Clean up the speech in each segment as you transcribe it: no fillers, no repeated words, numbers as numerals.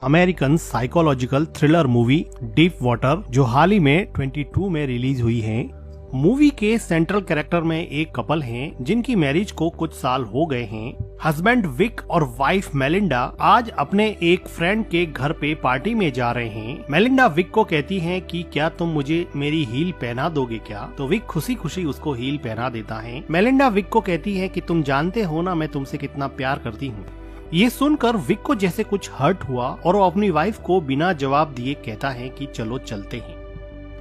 American psychological thriller movie deep water जो हाल ही में 22 में रिलीज हुई है। मूवी के सेंट्रल कैरेक्टर में एक कपल हैं जिनकी मैरिज को कुछ साल हो गए हैं। हस्बैंड विक और वाइफ मेलिंडा आज अपने एक फ्रेंड के घर पे पार्टी में जा रहे हैं। मेलिंडा विक को कहती है कि क्या तुम मुझे मेरी हील पहना दोगे क्या? तो विक खुशी खुशी उसको हील पहना देता है। मेलिंडा विक को कहती है कि तुम जानते हो ना मैं तुमसे कितना प्यार करती हूँ। ये सुनकर विक को जैसे कुछ हर्ट हुआ और वो अपनी वाइफ को बिना जवाब दिए कहता है कि चलो चलते हैं।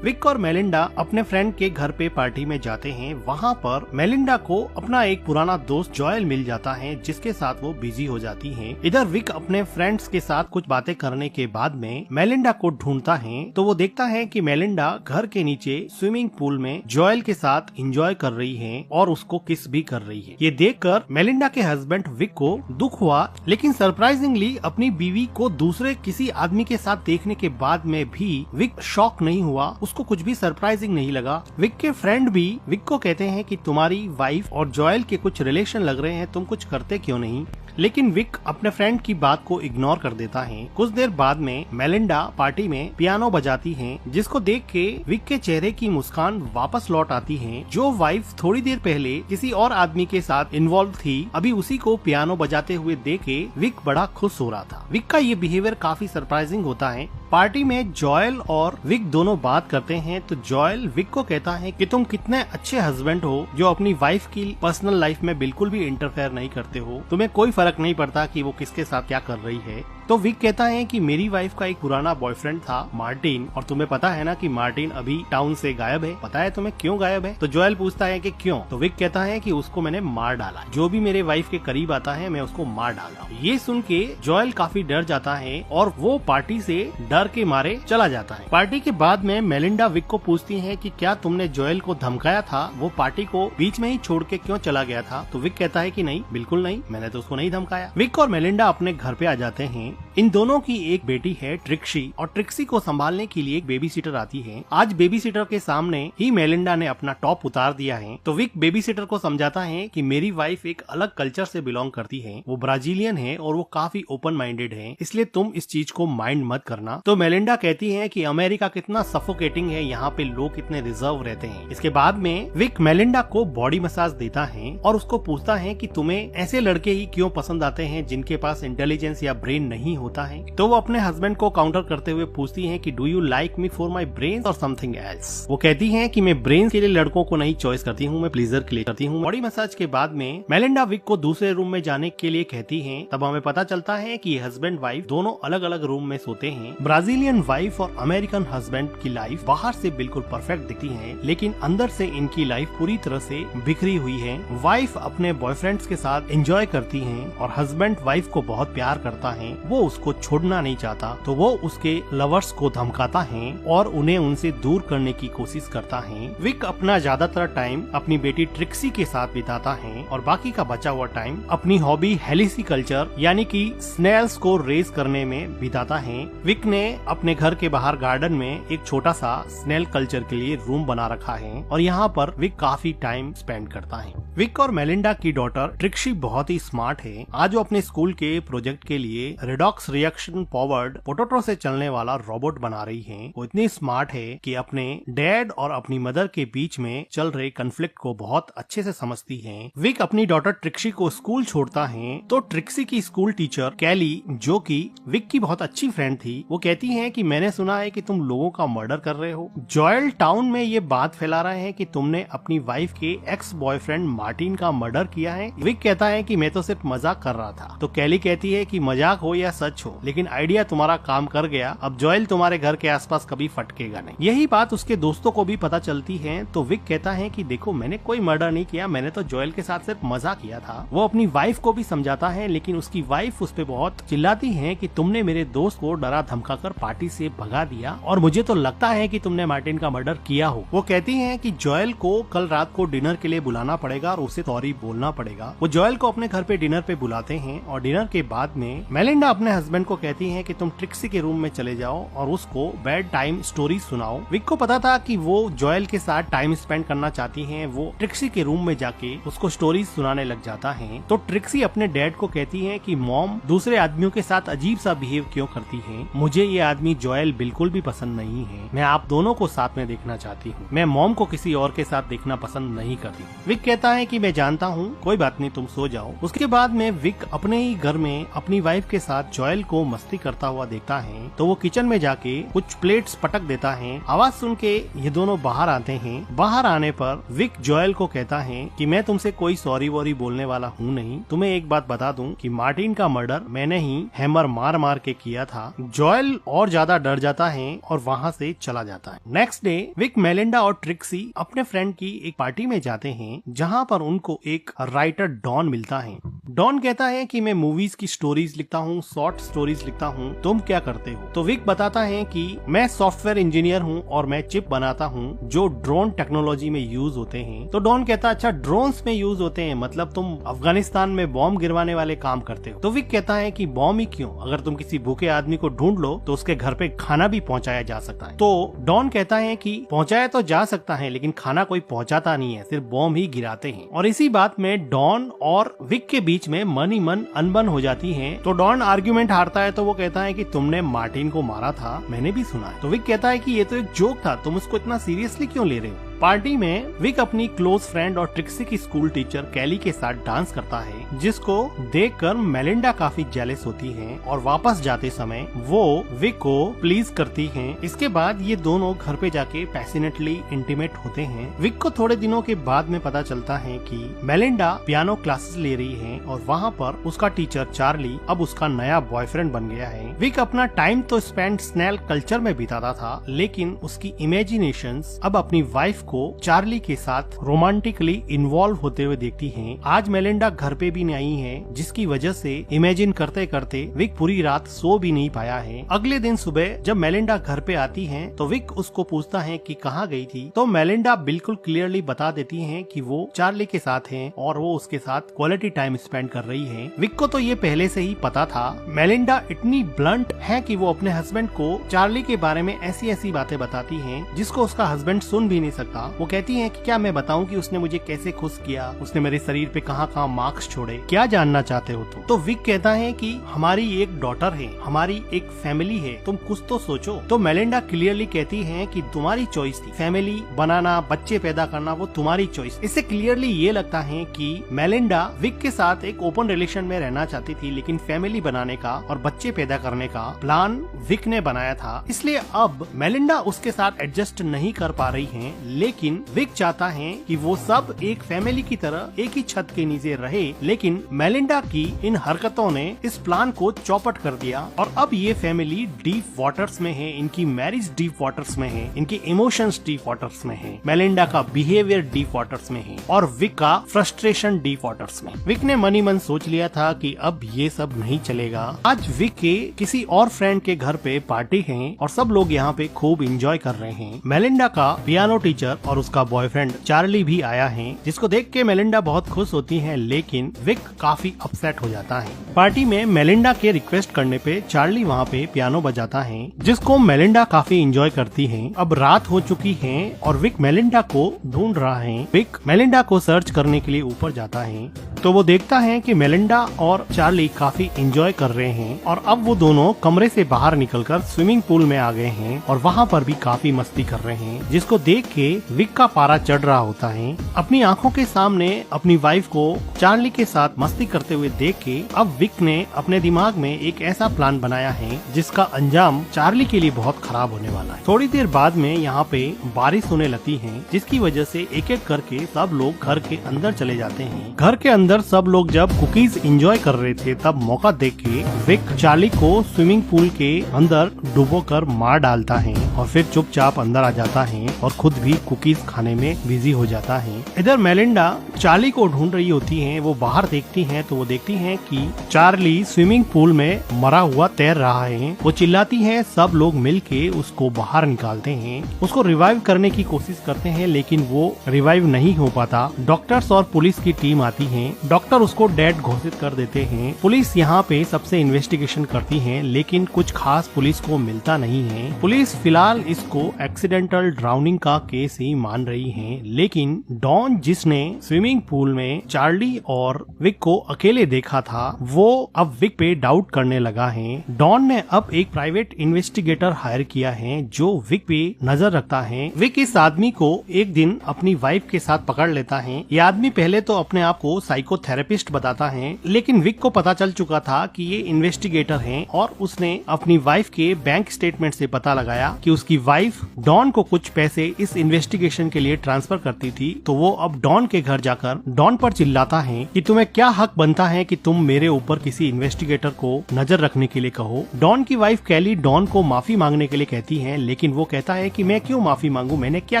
विक और मेलिंडा अपने फ्रेंड के घर पे पार्टी में जाते हैं। वहाँ पर मेलिंडा को अपना एक पुराना दोस्त जॉयल मिल जाता है जिसके साथ वो बिजी हो जाती हैं। इधर विक अपने फ्रेंड्स के साथ कुछ बातें करने के बाद में मेलिंडा को ढूंढता है तो वो देखता है कि मेलिंडा घर के नीचे स्विमिंग पूल में जॉयल के साथ एंजॉय कर रही है और उसको किस भी कर रही है। ये देखकर मेलिंडा के हस्बैंड विक को दुख हुआ, लेकिन सरप्राइजिंगली अपनी बीवी को दूसरे किसी आदमी के साथ देखने के बाद में भी विक शॉक नहीं हुआ। उसको कुछ भी सरप्राइजिंग नहीं लगा। विक के फ्रेंड भी विक को कहते हैं कि तुम्हारी वाइफ और जॉयल के कुछ रिलेशन लग रहे हैं, तुम कुछ करते क्यों नहीं? लेकिन विक अपने फ्रेंड की बात को इग्नोर कर देता है। कुछ देर बाद में मेलिंडा पार्टी में पियानो बजाती है जिसको देख के विक के चेहरे की मुस्कान वापस लौट आती है। जो वाइफ थोड़ी देर पहले किसी और आदमी के साथ इन्वॉल्व थी, अभी उसी को पियानो बजाते हुए देख के विक बड़ा खुश हो रहा था। विक का ये बिहेवियर काफी सरप्राइजिंग होता है। पार्टी में जॉयल और विक दोनों बात करते हैं तो जॉयल विक को कहता है कि तुम कितने अच्छे हस्बैंड हो जो अपनी वाइफ की पर्सनल लाइफ में बिल्कुल भी इंटरफेयर नहीं करते हो। तुम्हें कोई फर्क नहीं पड़ता कि वो किसके साथ क्या कर रही है। तो विक कहता है कि मेरी वाइफ का एक पुराना बॉयफ्रेंड था मार्टिन, और तुम्हें पता है ना कि मार्टिन अभी टाउन से गायब है। पता है तुम्हें क्यों गायब है? तो जॉयल पूछता है कि क्यों? तो विक कहता है कि उसको मैंने मार डाला। जो भी मेरे वाइफ के करीब आता है मैं उसको मार डालता हूँ। ये सुन के जॉयल काफी डर जाता है और वो पार्टी से डर के मारे चला जाता है। पार्टी के बाद में मेलिंडा विक को पूछती है कि क्या तुमने जॉयल को धमकाया था? वो पार्टी को बीच में ही छोड़ के क्यों चला गया था? तो विक कहता है कि नहीं, बिल्कुल नहीं, मैंने तो उसको नहीं धमकाया। विक और मेलिंडा अपने घर पे आ जाते हैं। इन दोनों की एक बेटी है ट्रिक्सी, और ट्रिक्सी को संभालने के लिए एक बेबी सीटर आती है। आज बेबी सीटर के सामने ही मेलिंडा ने अपना टॉप उतार दिया है। तो विक बेबी सीटर को समझाता है कि मेरी वाइफ एक अलग कल्चर से बिलोंग करती है, वो ब्राजीलियन है और वो काफी ओपन माइंडेड है, इसलिए तुम इस चीज को माइंड मत करना। तो मेलिंडा कहती है कि अमेरिका कितना सफोकेटिंग है, यहाँ पे लोग कितने रिजर्व रहते हैं। इसके बाद में विक मेलिंडा को बॉडी मसाज देता है और उसको पूछता है कि तुम्हें ऐसे लड़के ही क्यों पसंद आते हैं जिनके पास इंटेलिजेंस या ब्रेन नहीं होता है। तो वो अपने हस्बैंड को काउंटर करते हुए पूछती है कि do you like me for my brain और समथिंग एल्स? वो कहती है कि मैं ब्रेन के लिए लड़कों को नहीं चॉइस करती हूँ, मैं प्लीजर के लिए करती हूँ। बॉडी मसाज के बाद में मेलिंडा विक को दूसरे रूम में जाने के लिए कहती है। तब हमें पता चलता है कि हस्बैंड वाइफ दोनों अलग अलग रूम में सोते हैं। ब्राजीलियन वाइफ और अमेरिकन हस्बैंड की लाइफ बाहर से बिल्कुल परफेक्ट दिखती है, लेकिन अंदर से इनकी लाइफ पूरी तरह से बिखरी हुई है। वाइफ अपने बॉयफ्रेंड्स के साथ एंजॉय करती है और हस्बैंड वाइफ को बहुत प्यार करता है, वो उसको छोड़ना नहीं चाहता, तो वो उसके लवर्स को धमकाता है और उन्हें उनसे दूर करने की कोशिश करता है। विक अपना ज्यादातर टाइम अपनी बेटी ट्रिक्सी के साथ बिताता है और बाकी का बचा हुआ टाइम अपनी हॉबी हेलिसिकल्चर यानी कि स्नेल्स को रेस करने में बिताता है। विक ने अपने घर के बाहर गार्डन में एक छोटा सा स्नेल कल्चर के लिए रूम बना रखा है और यहाँ पर विक काफी टाइम स्पेंड करता है। विक और मेलिंडा की डॉटर ट्रिक्सी बहुत ही स्मार्ट है। आज वो अपने स्कूल के प्रोजेक्ट के लिए रेडॉक्स रिएक्शन फॉरवर्ड पोटैटो से चलने वाला रोबोट बना रही है। वो इतनी स्मार्ट है कि अपने डैड और अपनी मदर के बीच में चल रहे कन्फ्लिक्ट को बहुत अच्छे से समझती है। विक अपनी डॉटर ट्रिक्सी को स्कूल छोड़ता है तो ट्रिक्सी की स्कूल टीचर कैली, जो कि विक की बहुत अच्छी फ्रेंड थी, वो कहती है कि मैंने सुना है कि तुम लोगों का मर्डर कर रहे हो। जॉयल टाउन में ये बात फैला रहे हैं कि तुमने अपनी वाइफ के एक्स बॉयफ्रेंड मार्टिन का मर्डर किया है। विक कहता है कि मैं तो सिर्फ मजाक कर रहा था। तो कैली कहती है कि मजाक हो या सच हो, लेकिन आइडिया तुम्हारा काम कर गया, अब जॉयल तुम्हारे घर के आसपास कभी फटकेगा नहीं। यही बात उसके दोस्तों को भी पता चलती है तो विक कहता है कि देखो मैंने कोई मर्डर नहीं किया, मैंने तो जॉयल के साथ सिर्फ मजाक किया था। वो अपनी वाइफ को भी समझाता है, लेकिन उसकी वाइफ उस पे बहुत चिल्लाती है कि तुमने मेरे दोस्त को डरा धमका कर पार्टी से भगा दिया और मुझे तो लगता है कि तुमने मार्टिन का मर्डर किया हो। वो कहती है कि जॉयल को कल रात को डिनर के लिए बुलाना पड़ेगा और बार उसे सॉरी बोलना पड़ेगा। वो जॉयल को अपने घर पे डिनर पे बुलाते हैं और डिनर के बाद में मेलिंडा अपने हस्बैंड को कहती है कि तुम ट्रिक्सी के रूम में चले जाओ और उसको बेड टाइम स्टोरी सुनाओ। विक को पता था कि वो जॉयल के साथ टाइम स्पेंड करना चाहती है। वो ट्रिक्सी के रूम में जाके उसको स्टोरीज सुनाने लग जाता है। तो ट्रिक्सी अपने डैड को कहती है कि मॉम दूसरे आदमियों के साथ अजीब सा बिहेव क्यों करती है, मुझे ये आदमी जॉयल बिल्कुल भी पसंद नहीं है, मैं आप दोनों को साथ में देखना चाहती हूँ, मैं मॉम को किसी और के साथ देखना पसंद नहीं करती। विक कहता है कि मैं जानता हूँ, कोई बात नहीं, तुम सो जाओ। उसके बाद में विक अपने ही घर में अपनी वाइफ के साथ जॉयल को मस्ती करता हुआ देखता है। तो वो किचन में जाके कुछ प्लेट्स पटक देता है। आवाज सुन के ये दोनों बाहर आते हैं। बाहर आने पर विक जॉयल को कहता है कि मैं तुमसे कोई सॉरी वॉरी बोलने वाला हूँ नहीं, तुम्हें एक बात बता दूं कि मार्टिन का मर्डर मैंने ही हैमर मार मार के किया था। जॉयल और ज्यादा डर जाता है और वहाँ से चला जाता है। नेक्स्ट डे विक, मेलिंडा और ट्रिक्सी अपने फ्रेंड की एक पार्टी में जाते हैं जहाँ पर उनको एक राइटर डॉन मिलता है। डॉन कहता है कि मैं मूवीज की स्टोरीज लिखता हूँ, शॉर्ट स्टोरीज लिखता हूँ, तुम क्या करते हो? तो विक बताता है कि मैं सॉफ्टवेयर इंजीनियर हूँ और मैं चिप बनाता हूँ जो ड्रोन टेक्नोलॉजी में यूज होते हैं। तो डॉन कहता अच्छा ड्रोन्स में यूज होते हैं, मतलब तुम अफगानिस्तान में बॉम्ब गिरवाने वाले काम करते हो। तो विक कहता है कि बॉम्ब ही क्यों, अगर तुम किसी भूखे आदमी को ढूंढ लो तो उसके घर पे खाना भी पहुंचाया जा सकता है। तो डॉन कहता है कि पहुंचाया तो जा सकता है लेकिन खाना कोई पहुंचाता नहीं है, सिर्फ बॉम्ब ही गिराते हैं। और इसी बात में डॉन और विक के बीच में मन ही मन अनबन हो जाती है। तो डॉन आर्ग्यूमेंट हारता है तो वो कहता है कि तुमने मार्टिन को मारा था, मैंने भी सुना है। तो विक कहता है कि ये तो एक जोक था, तुम उसको इतना सीरियसली क्यों ले रहे हो? पार्टी में विक अपनी क्लोज फ्रेंड और ट्रिक्सी की स्कूल टीचर कैली के साथ डांस करता है, जिसको देखकर मेलिंडा काफी जेलस होती है और वापस जाते समय वो विक को प्लीज करती है। इसके बाद ये दोनों घर पे जाके पैशनेटली इंटीमेट होते हैं। विक को थोड़े दिनों के बाद में पता चलता है कि मेलिंडा पियानो क्लासेस ले रही है और वहाँ पर उसका टीचर चार्ली अब उसका नया बॉयफ्रेंड बन गया है। विक अपना टाइम तो स्पेंड स्नेल कल्चर में बिताता था, लेकिन उसकी इमेजिनेशंस अब अपनी वाइफ को चार्ली के साथ रोमांटिकली इन्वॉल्व होते हुए देखती हैं। आज मेलिंडा घर पे भी नहीं है, जिसकी वजह से इमेजिन करते करते विक पूरी रात सो भी नहीं पाया है। अगले दिन सुबह जब मेलिंडा घर पे आती है तो विक उसको पूछता है कि कहाँ गई थी। तो मेलिंडा बिल्कुल क्लियरली बता देती है कि वो चार्ली के साथ है और वो उसके साथ क्वालिटी टाइम स्पेंड कर रही है। विक को तो ये पहले से ही पता था। मेलिंडा इतनी ब्लंट है कि वो अपने हस्बैंड को चार्ली के बारे में ऐसी ऐसी बातें बताती है जिसको उसका हस्बैंड सुन भी नहीं सकता। वो कहती है कि क्या मैं बताऊं कि उसने मुझे कैसे खुश किया, उसने मेरे शरीर पे कहाँ कहाँ मार्क्स छोड़े, क्या जानना चाहते हो तुम? तो विक कहता है कि हमारी एक डॉटर है, हमारी एक फैमिली है, तुम कुछ तो सोचो। तो मेलिंडा क्लियरली कहती है कि तुम्हारी चॉइस थी, फैमिली बनाना, बच्चे पैदा करना वो तुम्हारी चॉइस। इससे क्लियरली ये लगता है कि मेलिंडा विक के साथ एक ओपन रिलेशन में रहना चाहती थी, लेकिन फैमिली बनाने का और बच्चे पैदा करने का प्लान विक ने बनाया था। इसलिए अब मेलिंडा उसके साथ एडजस्ट नहीं कर पा रही है, लेकिन विक चाहता है कि वो सब एक फैमिली की तरह एक ही छत के नीचे रहे। लेकिन मेलिंडा की इन हरकतों ने इस प्लान को चौपट कर दिया और अब ये फैमिली डीप वाटर्स में है, इनकी मैरिज डीप वाटर्स में है, इनके इमोशंस डीप वाटर्स में है, मेलिंडा का बिहेवियर डीप वाटर्स में है और विक का फ्रस्ट्रेशन डीप वाटर्स में। विक ने मनी मन सोच लिया था कि अब ये सब नहीं चलेगा। आज विक के किसी और फ्रेंड के घर पे पार्टी है और सब लोग यहाँ पे खूब एंजॉय कर रहे हैं। मेलिंडा का पियानो टीचर और उसका बॉयफ्रेंड चार्ली भी आया है, जिसको देख के मेलिंडा बहुत खुश होती है, लेकिन विक काफी अपसेट हो जाता है। पार्टी में मेलिंडा के रिक्वेस्ट करने पे चार्ली वहाँ पे पियानो बजाता है, जिसको मेलिंडा काफी एंजॉय करती है। अब रात हो चुकी है और विक मेलिंडा को ढूंढ रहा है। विक मेलिंडा को सर्च करने के लिए ऊपर जाता है तो वो देखता है कि मेलिंडा और चार्ली काफी एंजॉय कर रहे हैं और अब वो दोनों कमरे से बाहर निकलकर स्विमिंग पूल में आ गए हैं और वहाँ पर भी काफी मस्ती कर रहे हैं, जिसको देख के विक का पारा चढ़ रहा होता है। अपनी आंखों के सामने अपनी वाइफ को चार्ली के साथ मस्ती करते हुए देख के अब विक ने अपने दिमाग में एक ऐसा प्लान बनाया है जिसका अंजाम चार्ली के लिए बहुत खराब होने वाला है। थोड़ी देर बाद में यहाँ पे बारिश होने लगती है, जिसकी वजह से एक एक करके सब लोग घर के अंदर चले जाते हैं। घर के अंदर सब लोग जब कुकीज एंजॉय कर रहे थे तब मौका देख के विक चार्ली को स्विमिंग पूल के अंदर डुबोकर मार डालता है और फिर चुपचाप अंदर आ जाता है और खुद भी कुकीज खाने में बिजी हो जाता है। इधर मेलिंडा चार्ली को ढूंढ रही होती है। वो बाहर देखती है तो वो देखती है कि चार्ली स्विमिंग पूल में मरा हुआ तैर रहा है। वो चिल्लाती है, सब लोग मिलके उसको बाहर निकालते हैं, उसको रिवाइव करने की कोशिश करते हैं लेकिन वो रिवाइव नहीं हो पाता। डॉक्टर्स और पुलिस की टीम आती है। डॉक्टर उसको डेड घोषित कर देते हैं। पुलिस यहाँ पे सबसे इन्वेस्टिगेशन करती है लेकिन कुछ खास पुलिस को मिलता नहीं है। पुलिस फिलहाल इसको एक्सीडेंटल ड्राउनिंग का केस ही मान रही है, लेकिन डॉन जिसने स्विमिंग पूल में चार्ली और विक को अकेले देखा था वो अब विक पे डाउट करने लगा है। डॉन ने अब एक प्राइवेट इन्वेस्टिगेटर हायर किया है जो विक पे नजर रखता है। विक इस आदमी को एक दिन अपनी वाइफ के साथ पकड़ लेता है। ये आदमी पहले तो अपने आप को साइकोथेरेपिस्ट बताता है लेकिन विक को पता चल चुका था कि ये इन्वेस्टिगेटर है और उसने अपनी वाइफ के बैंक स्टेटमेंट से पता लगाया कि उसकी वाइफ डॉन को कुछ पैसे इस इन्वेस्टिगेशन के लिए ट्रांसफर करती थी। तो वो अब डॉन के घर जाकर डॉन पर चिल्लाता है कि तुम्हें क्या हक बनता है कि तुम मेरे ऊपर किसी इन्वेस्टिगेटर को नजर रखने के लिए कहो। डॉन की वाइफ कैली डॉन को माफी मांगने के लिए कहती है लेकिन वो कहता है कि मैं क्यों माफी मांगू, मैंने क्या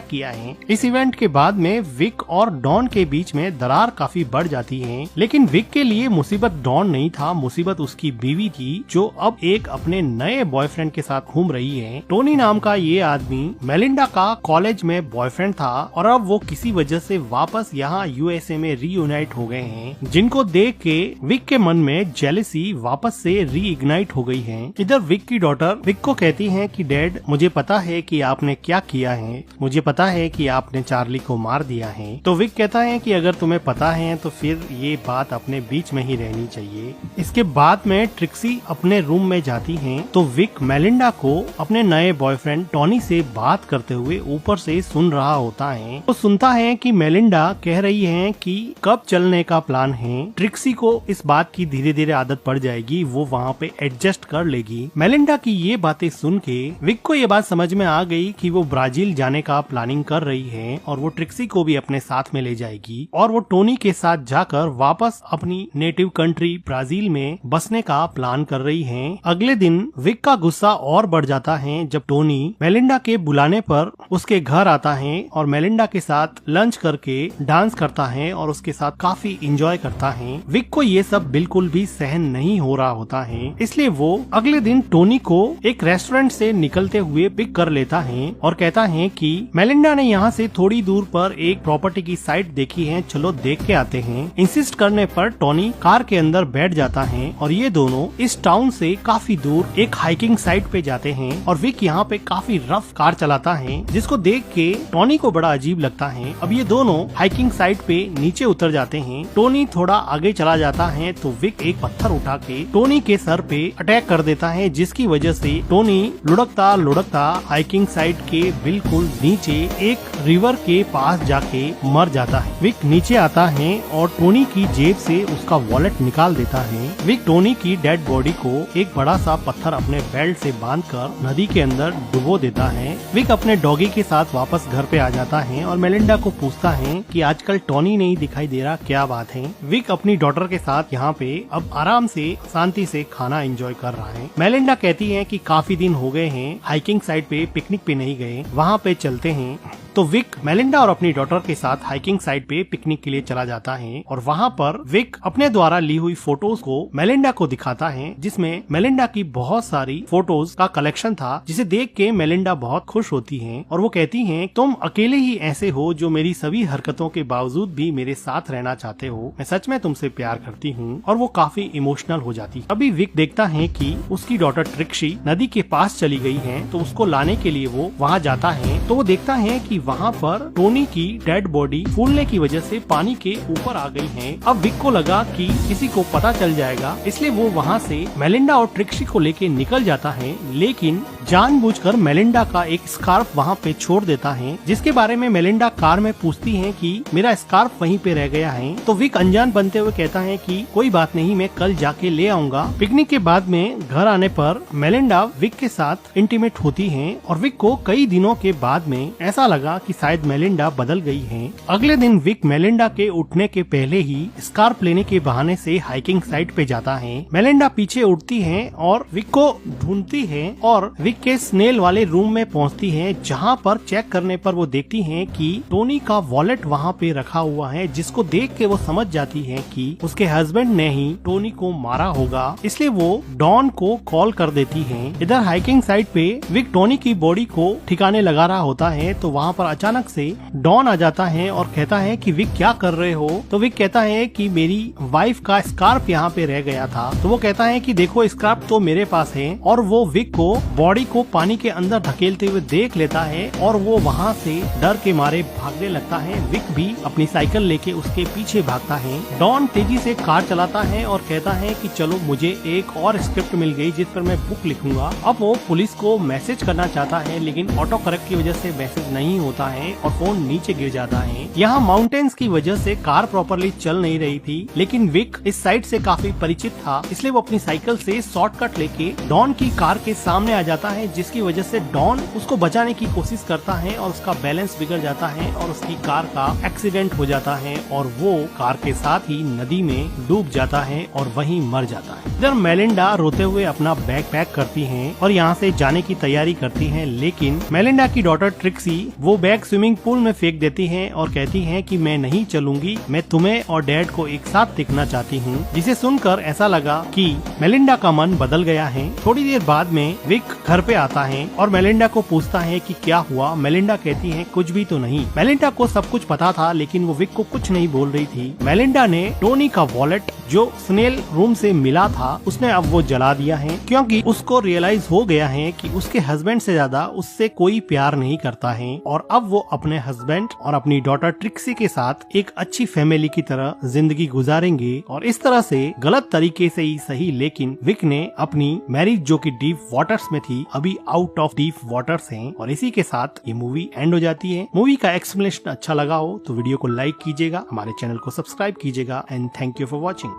किया है। इस इवेंट के बाद में विक और डॉन के बीच में दरार काफी बढ़ जाती है लेकिन विक के लिए मुसीबत डॉन नहीं था, मुसीबत उसकी बीवी थी जो अब एक अपने नए बॉयफ्रेंड के साथ घूम रही है। टोनी नाम का ये आदमी मेलिंडा का कॉलेज में बॉयफ्रेंड था और अब वो किसी वजह से वापस यहाँ यूएसए में रीयूनाइट हो गए हैं, जिनको देख के विक के मन में जेलसी वापस से रीइग्नाइट हो गई है। इधर विक की डॉटर विक को कहती है कि डैड मुझे पता है कि आपने क्या किया है, मुझे पता है कि आपने चार्ली को मार दिया है। तो विक कहता है कि अगर तुम्हें पता है तो फिर ये बात अपने बीच में ही रहनी चाहिए। इसके बाद में ट्रिक्सी अपने रूम में जाती है तो विक मेलिंडा को अपने नए बॉयफ्रेंड टॉनी से बात करते हुए ऊपर से सुन रहा होता है। वो सुनता है कि मेलिंडा कह रही है कि कब चलने का प्लान है। ट्रिक्सी को इस बात की धीरे धीरे आदत पड़ जाएगी, वो वहाँ पे एडजस्ट कर लेगी। मेलिंडा की ये बातें सुन के विक को ये बात समझ में आ गई कि वो ब्राजील जाने का प्लानिंग कर रही है और वो ट्रिक्सी को भी अपने साथ में ले जाएगी और वो टोनी के साथ जाकर वापस अपनी नेटिव कंट्री ब्राजील में बसने का प्लान कर रही है। अगले दिन विक का गुस्सा और बढ़ जाता है जब टोनी मेलिंडा के बुलाने पर उसके घर आता है और मेलिंडा के साथ लंच करके डांस करता है और उसके साथ काफी एंजॉय करता है। विक को ये सब बिल्कुल भी सहन नहीं हो रहा होता है, इसलिए वो अगले दिन टोनी को एक रेस्टोरेंट से निकलते हुए पिक कर लेता है और कहता है कि मेलिंडा ने यहाँ से थोड़ी दूर पर एक प्रॉपर्टी की साइट देखी है, चलो देख के आते हैं। इंसिस्ट करने पर टोनी कार के अंदर बैठ जाता है और ये दोनों इस टाउन से काफी दूर एक हाइकिंग साइट पे जाते हैं और विक यहाँ पे काफी रफ कार चलाता है जिसको देख के टोनी को बड़ा अजीब लगता है। अब ये दोनों हाइकिंग साइट पे नीचे उतर जाते हैं। टोनी थोड़ा आगे चला जाता है तो विक एक पत्थर उठा के टोनी के सर पे अटैक कर देता है जिसकी वजह से टोनी लुढ़कता लुढ़कता हाइकिंग साइट के बिल्कुल नीचे एक रिवर के पास जाके मर जाता है। विक नीचे आता है और टोनी की जेब से उसका वॉलेट निकाल देता है। विक टोनी की डेड बॉडी को एक बड़ा सा पत्थर अपने बेल्ट से बांधकर नदी के अंदर डुबो देता है। विक अपने डॉगी के साथ वापस घर पे आ जाता है और मेलिंडा को पूछता है कि आजकल टोनी नहीं दिखाई दे रहा, क्या बात है। विक अपनी डॉटर के साथ यहाँ पे अब आराम से शांति से खाना एंजॉय कर रहा है। मेलिंडा कहती है कि काफी दिन हो गए हैं हाइकिंग साइट पे पिकनिक पे नहीं गए, वहाँ पे चलते हैं। तो विक मेलिंडा और अपनी डॉटर के साथ हाइकिंग साइट पे पिकनिक के लिए चला जाता है और वहाँ पर विक अपने द्वारा ली हुई फोटोज को मेलिंडा को दिखाता है जिसमें मेलिंडा की बहुत सारी फोटोज का कलेक्शन था, जिसे देख के मेलिंडा बहुत खुश होती है और वो कहती है तुम अकेले ही ऐसे हो जो मेरी सभी हरकतों के बावजूद भी मेरे साथ रहना चाहते हो, मैं सच में तुमसे प्यार करती हूँ। और वो काफी इमोशनल हो जाती है। अभी विक देखता है कि उसकी डॉटर ट्रिक्सी नदी के पास चली गई है तो उसको लाने के लिए वो वहाँ जाता है तो वो देखता है कि वहाँ पर टोनी की डेड बॉडी फूलने की वजह से पानी के ऊपर आ गई है। अब विक को लगा कि किसी को पता चल जाएगा, इसलिए वो वहाँ से मेलिंडा और ट्रिक्सी को लेके निकल जाता है, लेकिन जानबूझकर मेलिंडा का एक स्कार्फ वहाँ पे छोड़ देता है जिसके बारे में मेलिंडा कार में पूछती है कि मेरा स्कार्फ वहीं पे रह गया है। तो विक अनजान बनते हुए कहता है कि कोई बात नहीं, मैं कल जाके ले आऊंगा। पिकनिक के बाद में घर आने पर मेलिंडा विक के साथ इंटीमेट होती है और विक को कई दिनों के बाद में ऐसा लगा कि शायद मेलिंडा बदल गई है। अगले दिन विक मेलिंडा के उठने के पहले ही स्कार्फ लेने के बहाने से हाइकिंग साइट पे जाता है। मेलिंडा पीछे उठती है और विक को ढूंढती है और विक विक के स्नेल वाले रूम में पहुंचती हैं, जहां पर चेक करने पर वो देखती हैं कि टोनी का वॉलेट वहां पे रखा हुआ है, जिसको देख के वो समझ जाती है कि उसके हस्बैंड ने ही टोनी को मारा होगा। इसलिए वो डॉन को कॉल कर देती हैं। इधर हाइकिंग साइट पे विक टोनी की बॉडी को ठिकाने लगा रहा होता है, तो वहाँ पर अचानक से डॉन आ जाता है और कहता है कि विक क्या कर रहे हो। तो विक कहता है कि मेरी वाइफ का स्कार्फ यहाँ पे रह गया था। तो वो कहता है कि देखो स्कार्फ तो मेरे पास है, और वो विक को बॉडी को पानी के अंदर धकेलते हुए देख लेता है और वो वहाँ से डर के मारे भागने लगता है। विक भी अपनी साइकिल लेके उसके पीछे भागता है। डॉन तेजी से कार चलाता है और कहता है कि चलो मुझे एक और स्क्रिप्ट मिल गई जिस पर मैं बुक लिखूंगा। अब वो पुलिस को मैसेज करना चाहता है, लेकिन ऑटो करेक्ट की वजह से मैसेज नहीं होता है और फोन नीचे गिर जाता है। यहाँ माउंटेन्स की वजह से कार प्रॉपरली चल नहीं रही थी, लेकिन विक इस साइड से काफी परिचित था, इसलिए वो अपनी साइकिल से शॉर्टकट लेके डॉन की कार के सामने आ जाता है, जिसकी वजह से डॉन उसको बचाने की कोशिश करता है और उसका बैलेंस बिगड़ जाता है और उसकी कार का एक्सीडेंट हो जाता है और वो कार के साथ ही नदी में डूब जाता है और वहीं मर जाता है। इधर मेलिंडा रोते हुए अपना बैग पैक करती हैं और यहाँ से जाने की तैयारी करती हैं, लेकिन मेलिंडा की डॉटर ट्रिक्सी वो बैग स्विमिंग पूल में फेंक देती हैं और कहती हैं कि मैं नहीं चलूंगी, मैं तुम्हें और डैड को एक साथ देखना चाहती हूँ। जिसे सुनकर ऐसा लगा कि मेलिंडा का मन बदल गया है। थोड़ी देर बाद में विक घर पे आता है और मेलिंडा को पूछता है कि क्या हुआ। मेलिंडा कहती है कुछ भी तो नहीं। मेलिंडा को सब कुछ पता था, लेकिन वो विक को कुछ नहीं बोल रही थी। मेलिंडा ने टोनी का वॉलेट जो स्नेल रूम से मिला था उसने अब वो जला दिया है, क्योंकि उसको रियलाइज हो गया है कि उसके हस्बैंड से ज्यादा उससे कोई प्यार नहीं करता है और अब वो अपने हस्बैंड और अपनी डॉटर ट्रिक्सी के साथ एक अच्छी फैमिली की तरह जिंदगी गुजारेंगे। और इस तरह से गलत तरीके से ही सही, लेकिन विक ने अपनी मैरिज जो कि डीप वाटर्स में थी अभी आउट ऑफ डीप वाटर्स है। और इसी के साथ ये मूवी एंड हो जाती है। मूवी का एक्सप्लेनेशन अच्छा लगा हो तो वीडियो को लाइक कीजिएगा, हमारे चैनल को सब्सक्राइब कीजिएगा and thank you for watching.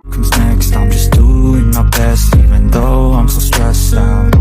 Comes next, I'm just doing my best, even though I'm so stressed out.